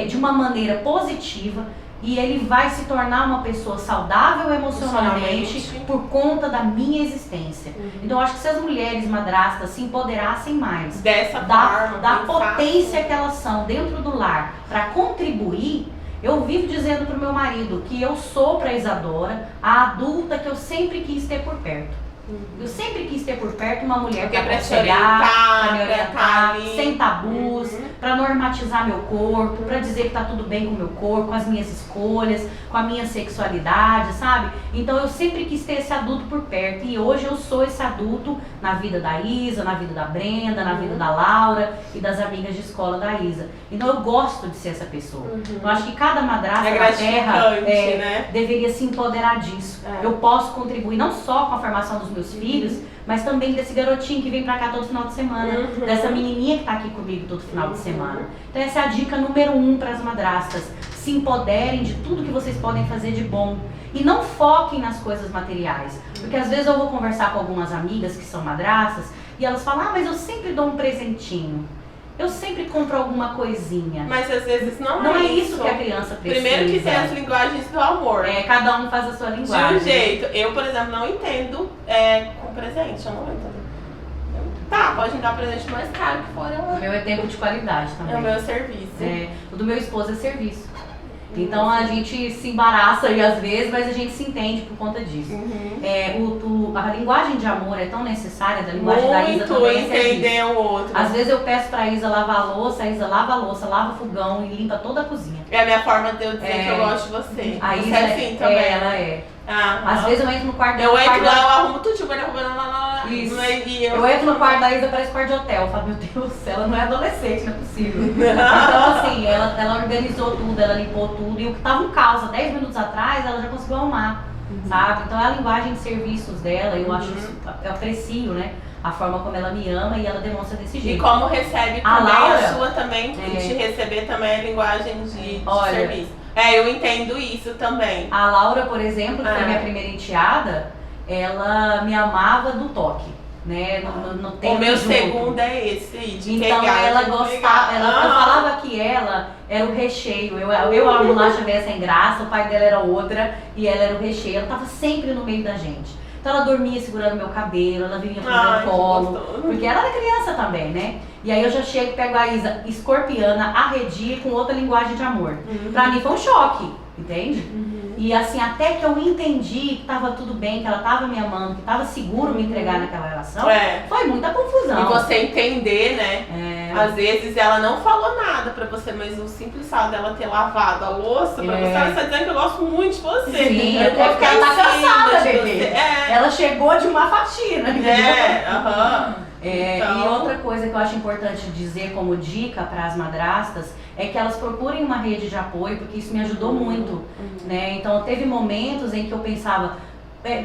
de uma maneira positiva, e ele vai se tornar uma pessoa saudável emocionalmente por conta da minha existência. Então eu acho que se as mulheres madrastas se empoderassem mais da potência que elas são dentro do lar para contribuir, eu vivo dizendo pro meu marido que eu sou pra Isadora a adulta que eu sempre quis ter por perto. Eu sempre quis ter por perto uma mulher para aconselhar, para me orientar, sem tabus, para normatizar meu corpo, para dizer que tá tudo bem com o meu corpo, com as minhas escolhas, com a minha sexualidade, sabe? Então eu sempre quis ter esse adulto por perto e hoje eu sou esse adulto na vida da Isa, na vida da Brenda, na vida da Laura e das amigas de escola da Isa. Então eu gosto de ser essa pessoa. Eu acho que cada madrasta na Terra né? Deveria se empoderar disso. Eu posso contribuir não só com a formação dos meus filhos, mas também desse garotinho que vem pra cá todo final de semana, dessa menininha que tá aqui comigo todo final de semana. Então essa é a dica número 1 para as madrastas. Se empoderem de tudo que vocês podem fazer de bom. E não foquem nas coisas materiais. Porque às vezes eu vou conversar com algumas amigas que são madrastas e elas falam, mas eu sempre dou um presentinho. Eu sempre compro alguma coisinha. Mas às vezes não é isso que a criança precisa. Primeiro que tem as linguagens do amor. Cada um faz a sua linguagem. De um jeito. Eu, por exemplo, não entendo com presente. Eu não entendo. Tá, pode me dar presente mais caro que for. O meu é tempo de qualidade também. É o meu serviço. O do meu esposo é serviço. Então a gente se embaraça aí às vezes, mas a gente se entende por conta disso. A linguagem de amor é tão necessária, a linguagem da Isa também é entender o outro. Às vezes eu peço pra Isa lavar a louça, a Isa lava a louça, lava o fogão e limpa toda a cozinha. É a minha forma de eu dizer que eu gosto de você. A Isa é assim também. Ela é. Às vezes eu entro no quarto dela. Eu entro lá, eu arrumo tudo, tipo, isso. Eu entro no quarto da Isa, parece quarto de hotel. Eu falo, meu Deus do céu, ela não é adolescente, não é possível. Então assim, ela organizou tudo, ela limpou tudo. E o que tava um caos há 10 minutos atrás, ela já conseguiu arrumar, sabe? Então é a linguagem de serviços dela, eu acho isso, eu aprecio, né? A forma como ela me ama e ela demonstra desse jeito. E como recebe também, a sua também, de receber também a linguagem de serviço. Eu entendo isso também. A Laura, por exemplo, que foi minha primeira enteada, ela me amava do toque, né? No tempo o meu junto. Segundo é esse aí, de então pegar, ela gostava, eu falava que ela era o recheio. Eu a bolacha velha sem graça, o pai dela era outra e ela era o recheio. Ela estava sempre no meio da gente. Então ela dormia segurando meu cabelo, ela vinha pro meu colo, porque ela era criança também, né? E aí eu já chego e pego a Isa escorpiana, arredia com outra linguagem de amor. Pra mim foi um choque, entende? E assim, até que eu entendi que tava tudo bem, que ela tava me amando, que tava seguro me entregar naquela relação, foi muita confusão. E você entender, né? Às vezes ela não falou nada pra você, mas o simples fato dela ter lavado a louça, pra você, ela está dizendo que eu gosto muito de você. Sim, ela tá cansada, bebê. Ela chegou de uma faxina. Então... E outra coisa que eu acho importante dizer como dica para as madrastas é que elas procurem uma rede de apoio, porque isso me ajudou muito, né? Então teve momentos em que eu pensava,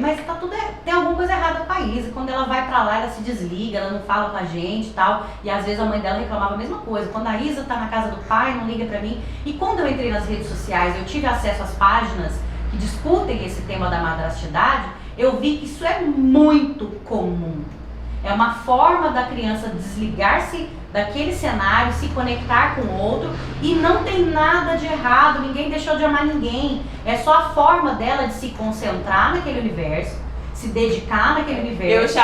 mas tá tem alguma coisa errada com a Isa. Quando ela vai pra lá, ela se desliga, ela não fala com a gente e tal. E às vezes a mãe dela reclamava a mesma coisa. Quando a Isa tá na casa do pai, não liga pra mim. E quando eu entrei nas redes sociais, eu tive acesso às páginas que discutem esse tema da madrastidade, eu vi que isso é muito comum. É uma forma da criança desligar-se daquele cenário, se conectar com o outro, e não tem nada de errado, ninguém deixou de amar ninguém. É só a forma dela de se concentrar naquele universo, se dedicar naquele universo.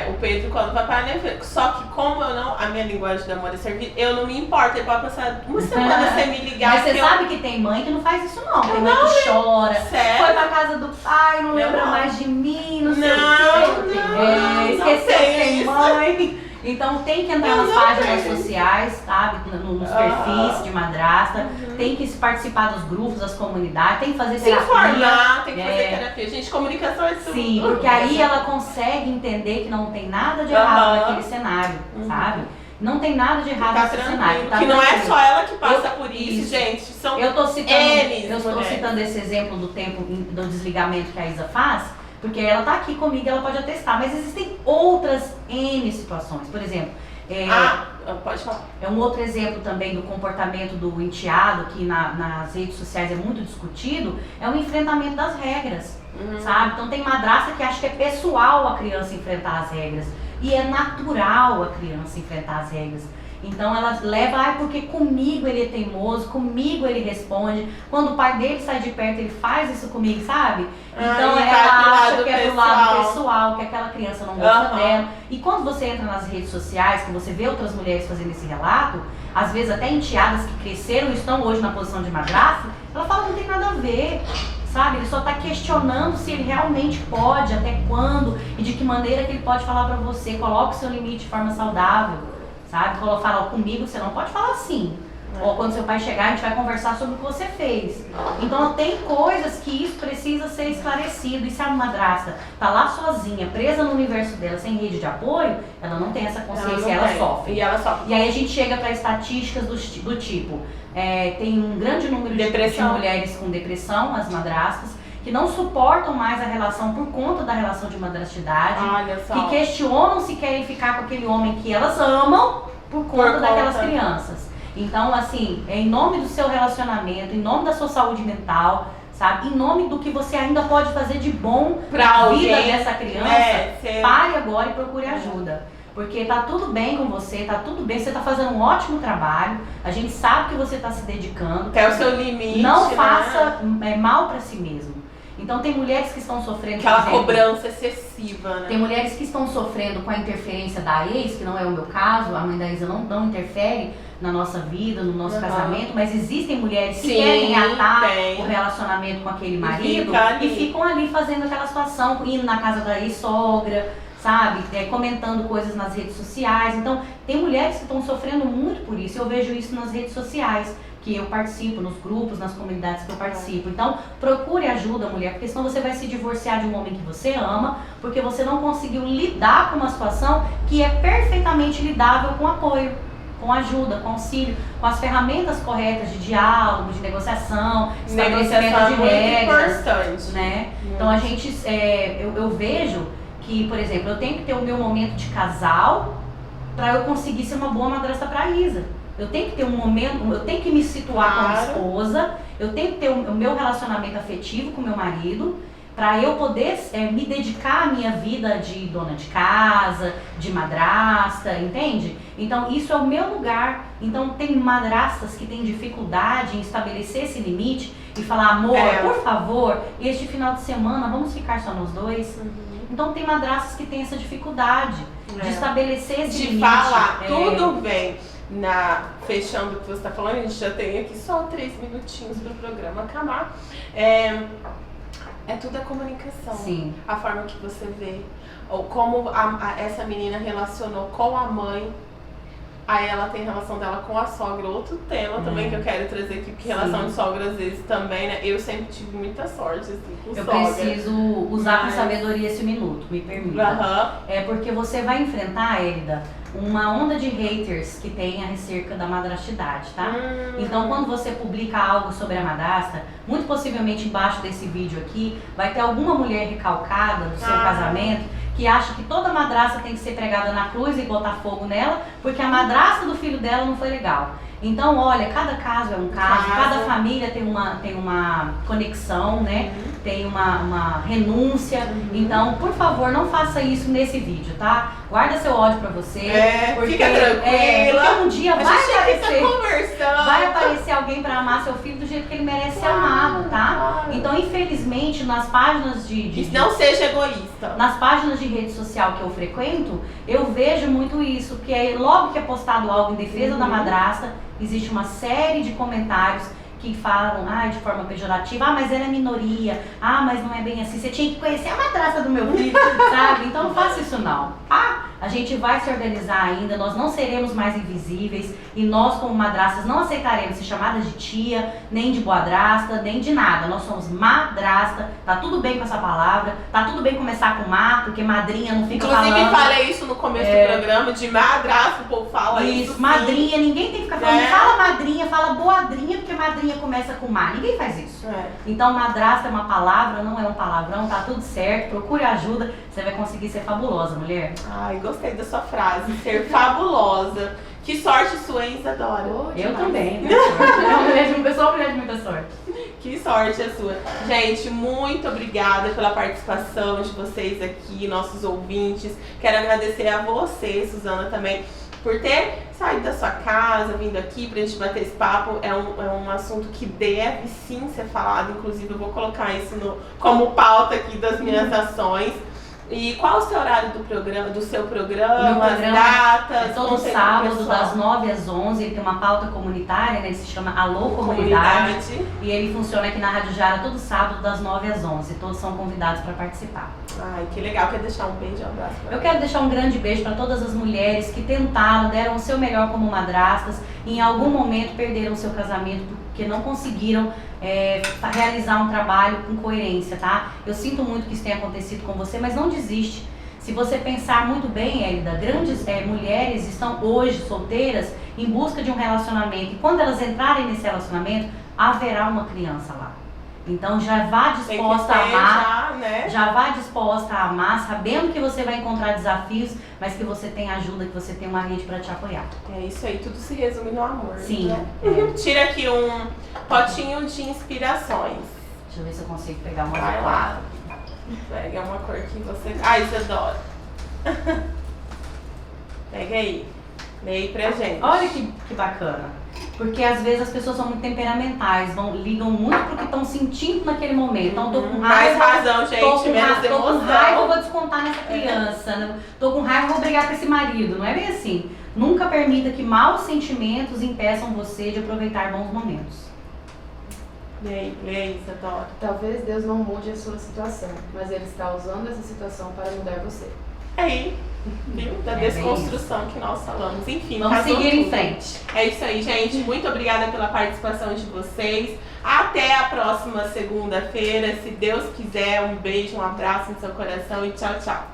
O Pedro quando vai para a só que como a minha linguagem de amor é servir, eu não me importo, ele pode passar uma semana sem me ligar. Mas você sabe que tem mãe que não faz isso não, tem mãe que chora, foi pra casa do pai, não lembra mais de mim, não sei o que. Esqueceu que tem mãe. Então tem que entrar nas páginas sociais, sabe? Nos perfis de madrasta, tem que participar dos grupos, das comunidades, tem que fazer terapia. Se informar, tem que fazer terapia. Gente, comunicação é tudo. Sim, porque aí ela consegue entender que não tem nada de errado naquele cenário, sabe? Não tem nada de errado nesse cenário. Que não é só ela que passa por isso, gente. São eu tô citando esse exemplo do tempo do desligamento que a Isa faz, porque ela tá aqui comigo, ela pode atestar, mas existem outras N situações. Por exemplo, pode falar. É um outro exemplo também do comportamento do enteado, que nas redes sociais é muito discutido, é o enfrentamento das regras, sabe? Então tem madrasta que acha que é pessoal a criança enfrentar as regras, e é natural a criança enfrentar as regras. Então ela leva, porque comigo ele é teimoso, comigo ele responde, quando o pai dele sai de perto ele faz isso comigo, sabe? Então ela acha que é do lado pessoal, que aquela criança não gosta dela. E quando você entra nas redes sociais, que você vê outras mulheres fazendo esse relato, às vezes até enteadas que cresceram e estão hoje na posição de madrasta, ela fala, não tem nada a ver. Sabe? Ele só está questionando se ele realmente pode, até quando e de que maneira que ele pode falar para você. Coloque o seu limite de forma saudável, sabe? Quando fala comigo, você não pode falar assim. Ou quando seu pai chegar, a gente vai conversar sobre o que você fez. Então tem coisas que isso precisa ser esclarecido. E se a madrasta está lá sozinha, presa no universo dela, sem rede de apoio, ela não tem essa consciência, ela sofre. E ela sofre. E aí a gente chega para estatísticas do tipo, tem um grande número de mulheres com depressão, as madrastas, que não suportam mais a relação por conta da relação de madrastidade, que questionam se querem ficar com aquele homem que elas amam por conta daquelas crianças. Então, assim, em nome do seu relacionamento, em nome da sua saúde mental, sabe? Em nome do que você ainda pode fazer de bom pra vida dessa criança, pare agora e procure ajuda. Porque tá tudo bem com você, tá tudo bem, você tá fazendo um ótimo trabalho, a gente sabe que você tá se dedicando. Até o seu limite. Não faça mal pra si mesmo. Então tem mulheres que estão sofrendo... Aquela cobrança excessiva, né? Tem mulheres que estão sofrendo com a interferência da ex, que não é o meu caso, a mãe da Isa não interfere na nossa vida, no nosso casamento, mas existem mulheres que querem atar o relacionamento com aquele marido e ficam ali fazendo aquela situação, indo na casa da ex-sogra, sabe? Comentando coisas nas redes sociais. Então tem mulheres que estão sofrendo muito por isso, eu vejo isso nas redes sociais, que eu participo, nos grupos, nas comunidades que eu participo. Então, procure ajuda, mulher, porque senão você vai se divorciar de um homem que você ama, porque você não conseguiu lidar com uma situação que é perfeitamente lidável com apoio, com ajuda, com auxílio, com as ferramentas corretas de diálogo, de negociação, estabelecimento de regras, né? Então, a gente, eu vejo que, por exemplo, eu tenho que ter o meu momento de casal para eu conseguir ser uma boa madrasta para a Isa. Eu tenho que ter um momento, eu tenho que me situar como esposa, eu tenho que ter o meu relacionamento afetivo com meu marido, para eu poder me dedicar à minha vida de dona de casa, de madrasta, entende? Então isso é o meu lugar. Então tem madrastas que têm dificuldade em estabelecer esse limite e falar, amor, por favor, este final de semana vamos ficar só nós dois. Então tem madrastas que têm essa dificuldade de estabelecer esse limite. De falar, tudo bem. Fechando o que você está falando, a gente já tem aqui só 3 minutinhos para o programa acabar. Tudo a comunicação. Sim. A forma que você vê, ou como essa menina relacionou com a mãe. Aí ela tem relação dela com a sogra, outro tema também que eu quero trazer aqui, porque relação de sogra às vezes também, né? Eu sempre tive muita sorte assim, com sogra. Eu preciso usar com sabedoria esse minuto, me permita. Porque você vai enfrentar, Elida, uma onda de haters que tem acerca da madrastidade, tá? Então quando você publica algo sobre a madrasta, muito possivelmente embaixo desse vídeo aqui, vai ter alguma mulher recalcada do seu casamento que acha que toda madrasta tem que ser pregada na cruz e botar fogo nela, porque a madrasta do filho dela não foi legal. Então, olha, cada caso é um caso, cada família tem uma conexão, né? Tem uma renúncia. Então, por favor, não faça isso nesse vídeo, tá? Guarda seu ódio pra você. Porque, fica tranquila. Porque um dia vai aparecer alguém pra amar seu filho do jeito que ele merece ser amado, tá? Então, infelizmente, nas páginas não seja egoísta. Nas páginas de rede social que eu frequento, eu vejo muito isso, que logo que é postado algo em defesa da madrasta, existe uma série de comentários que falam, de forma pejorativa, mas ela é minoria, mas não é bem assim, você tinha que conhecer a madrasta do meu filho, sabe? Então não faça isso não, A gente vai se organizar ainda, nós não seremos mais invisíveis e nós como madrastas não aceitaremos ser chamadas de tia, nem de boadrasta, nem de nada. Nós somos madrasta, tá tudo bem com essa palavra, tá tudo bem começar com porque madrinha não fica falando. Inclusive falei isso no começo do programa, de madrasta, o povo fala isso. Madrinha, ninguém tem que ficar falando, fala madrinha, fala boadrinha, porque madrinha começa com ninguém faz isso. Então madrasta é uma palavra, não é um palavrão, tá tudo certo, procure ajuda, você vai conseguir ser fabulosa, mulher. Gostei da sua frase, ser fabulosa. Que sorte sua, hein, Isadora? Eu também. Eu sou uma mulher de muita sorte. Que sorte a sua. Gente, muito obrigada pela participação de vocês aqui, nossos ouvintes. Quero agradecer a você, Suzana, também, por ter saído da sua casa, vindo aqui pra gente bater esse papo. É um assunto que deve sim ser falado. Inclusive, eu vou colocar isso como pauta aqui das minhas ações. E qual o seu horário do seu programa, as datas? É todo sábado, das 9 às 11, ele tem uma pauta comunitária, né? Ele se chama Alô Comunidade. E ele funciona aqui na Rádio Jara todo sábado, das 9 às 11. Todos são convidados para participar. Ai, que legal. Quer deixar um beijo, um abraço? Eu quero deixar um grande beijo para todas as mulheres que tentaram, deram o seu melhor como madrastas e em algum momento perderam o seu casamento porque não conseguiram realizar um trabalho com coerência, tá? Eu sinto muito que isso tenha acontecido com você, mas não desiste. Se você pensar muito bem, Elida, grandes mulheres estão hoje solteiras em busca de um relacionamento. E quando elas entrarem nesse relacionamento, haverá uma criança lá. Então já vá disposta a amar, já vá disposta a amar, sabendo que você vai encontrar desafios, mas que você tem ajuda, que você tem uma rede para te apoiar. É isso aí, tudo se resume no amor. Sim. Né? Tira aqui um potinho de inspirações. Deixa eu ver se eu consigo pegar uma Vai lá. Pega uma cor que você... Ai, Isadora. Pega aí. Lê aí pra gente. Olha que bacana. Porque às vezes as pessoas são muito temperamentais, ligam muito pro que estão sentindo naquele momento. Então, tô com raiva. Mais razão, gente, menos emoção. Tô com raiva, eu vou descontar nessa criança. Né? Tô com raiva, eu vou brigar com esse marido. Não é bem assim. Nunca permita que maus sentimentos impeçam você de aproveitar bons momentos. Lê aí, Isadora. Talvez Deus não mude a sua situação, mas Ele está usando essa situação para mudar você. Aí, viu? Da desconstrução que nós falamos. Enfim, vamos seguir em frente. É isso aí, gente. Muito obrigada pela participação de vocês. Até a próxima segunda-feira, se Deus quiser. Um beijo, um abraço no seu coração e tchau, tchau.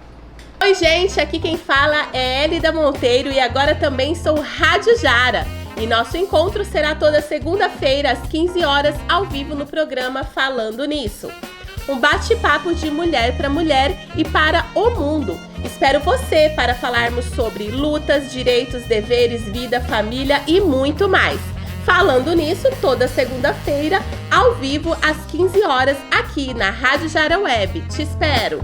Oi, gente. Aqui quem fala é Elida Monteiro e agora também sou Rádio Jara. E nosso encontro será toda segunda-feira às 15 horas ao vivo no programa Falando Nisso. Um bate-papo de mulher para mulher e para o mundo. Espero você para falarmos sobre lutas, direitos, deveres, vida, família e muito mais. Falando Nisso, toda segunda-feira, ao vivo, às 15 horas, aqui na Rádio Jara Web. Te espero!